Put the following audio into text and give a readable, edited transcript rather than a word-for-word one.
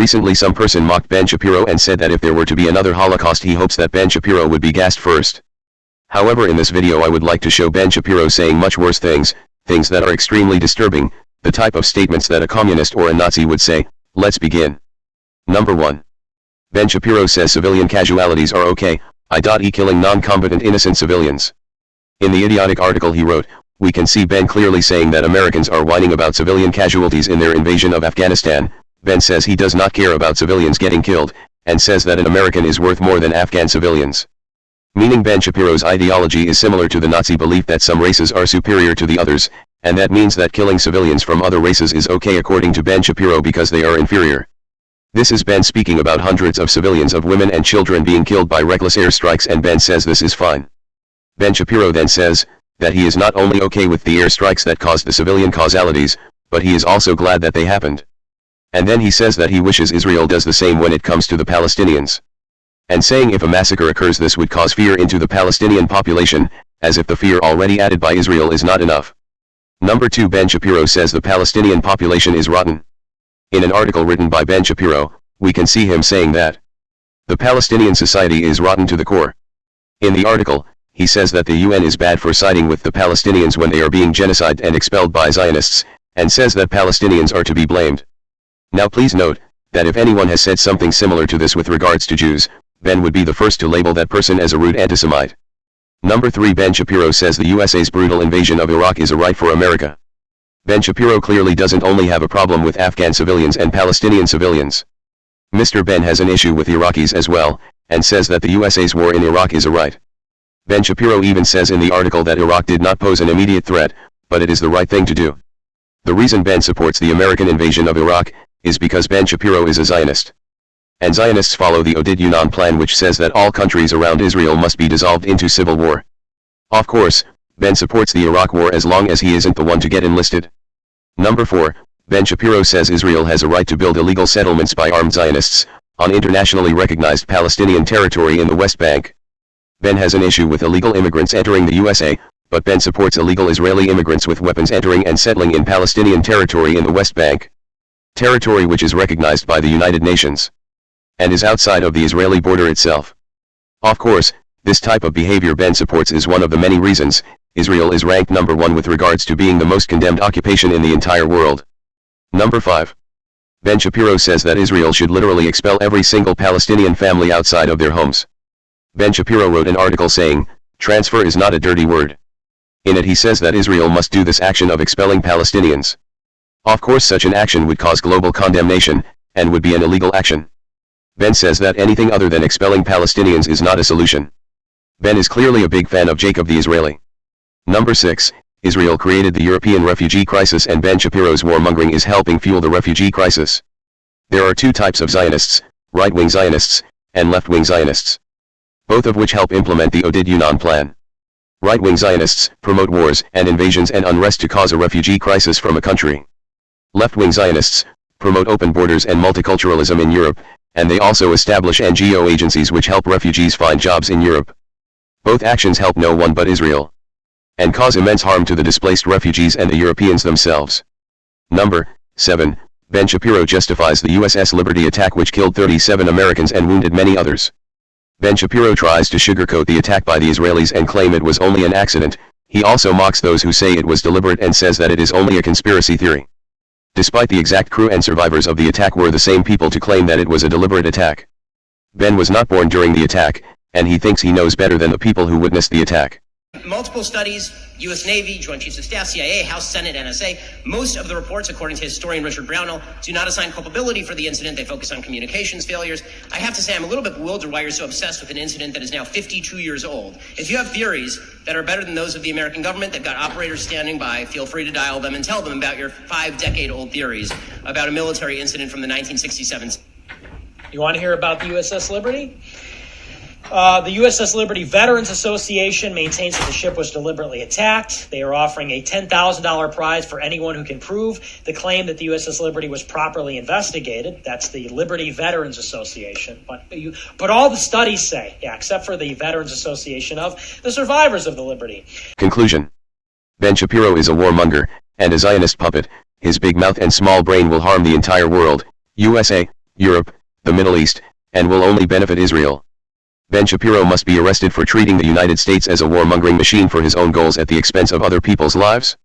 Recently some person mocked Ben Shapiro and said that if there were to be another Holocaust he hopes that Ben Shapiro would be gassed first. However, in this video I would like to show Ben Shapiro saying much worse things that are extremely disturbing, the type of statements that a communist or a Nazi would say. Let's begin. Number 1. Ben Shapiro says civilian casualties are okay, i.e. killing non-combatant innocent civilians. In the idiotic article he wrote, we can see Ben clearly saying that Americans are whining about civilian casualties in their invasion of Afghanistan. Ben says he does not care about civilians getting killed, and says that an American is worth more than Afghan civilians. Meaning Ben Shapiro's ideology is similar to the Nazi belief that some races are superior to the others, and that means that killing civilians from other races is okay according to Ben Shapiro because they are inferior. This is Ben speaking about hundreds of civilians of women and children being killed by reckless airstrikes, and Ben says this is fine. Ben Shapiro then says that he is not only okay with the airstrikes that caused the civilian causalities, but he is also glad that they happened. And then he says that he wishes Israel does the same when it comes to the Palestinians. And saying if a massacre occurs this would cause fear into the Palestinian population, as if the fear already added by Israel is not enough. Number 2. Ben Shapiro says the Palestinian population is rotten. In an article written by Ben Shapiro, we can see him saying that the Palestinian society is rotten to the core. In the article, he says that the UN is bad for siding with the Palestinians when they are being genocided and expelled by Zionists, and says that Palestinians are to be blamed. Now please note, that if anyone has said something similar to this with regards to Jews, Ben would be the first to label that person as a rude antisemite. Number 3. Ben Shapiro says the USA's brutal invasion of Iraq is a right for America. Ben Shapiro clearly doesn't only have a problem with Afghan civilians and Palestinian civilians. Mr. Ben has an issue with Iraqis as well, and says that the USA's war in Iraq is a right. Ben Shapiro even says in the article that Iraq did not pose an immediate threat, but it is the right thing to do. The reason Ben supports the American invasion of Iraq is because Ben Shapiro is a Zionist. And Zionists follow the Oded Yunan plan, which says that all countries around Israel must be dissolved into civil war. Of course, Ben supports the Iraq war as long as he isn't the one to get enlisted. Number 4. Ben Shapiro says Israel has a right to build illegal settlements by armed Zionists on internationally recognized Palestinian territory in the West Bank. Ben has an issue with illegal immigrants entering the USA, but Ben supports illegal Israeli immigrants with weapons entering and settling in Palestinian territory in the West Bank. Territory which is recognized by the United Nations and is outside of the Israeli border itself. Of course, this type of behavior Ben supports is one of the many reasons Israel is ranked number 1 with regards to being the most condemned occupation in the entire world. Number 5. Ben Shapiro says that Israel should literally expel every single Palestinian family outside of their homes. Ben Shapiro wrote an article saying, transfer is not a dirty word. In it he says that Israel must do this action of expelling Palestinians. Of course such an action would cause global condemnation, and would be an illegal action. Ben says that anything other than expelling Palestinians is not a solution. Ben is clearly a big fan of Jacob the Israeli. Number 6. Israel created the European refugee crisis, and Ben Shapiro's warmongering is helping fuel the refugee crisis. There are 2 types of Zionists, right-wing Zionists, and left-wing Zionists, both of which help implement the Oded Yunan plan. Right-wing Zionists promote wars and invasions and unrest to cause a refugee crisis from a country. Left-wing Zionists promote open borders and multiculturalism in Europe, and they also establish NGO agencies which help refugees find jobs in Europe. Both actions help no one but Israel, and cause immense harm to the displaced refugees and the Europeans themselves. Number 7. Ben Shapiro justifies the USS Liberty attack which killed 37 Americans and wounded many others. Ben Shapiro tries to sugarcoat the attack by the Israelis and claim it was only an accident. He also mocks those who say it was deliberate and says that it is only a conspiracy theory. Despite the exact crew and survivors of the attack were the same people to claim that it was a deliberate attack. Ben was not born during the attack, and he thinks he knows better than the people who witnessed the attack. Multiple studies, U.S. Navy, Joint Chiefs of Staff, CIA, House, Senate, NSA, most of the reports, according to historian Richard Brownell, do not assign culpability for the incident. They focus on communications failures. I have to say I'm a little bit bewildered why you're so obsessed with an incident that is now 52 years old. If you have theories that are better than those of the American government, they've got operators standing by, feel free to dial them and tell them about your 5-decade-old theories about a military incident from the 1967. You want to hear about the USS Liberty? The USS Liberty Veterans Association maintains that the ship was deliberately attacked. They are offering a $10,000 prize for anyone who can prove the claim that the USS Liberty was properly investigated. That's the Liberty Veterans Association. But all the studies say, except for the Veterans Association of the survivors of the Liberty. Conclusion. Ben Shapiro is a warmonger and a Zionist puppet. His big mouth and small brain will harm the entire world, USA, Europe, the Middle East, and will only benefit Israel. Ben Shapiro must be arrested for treating the United States as a warmongering machine for his own goals at the expense of other people's lives.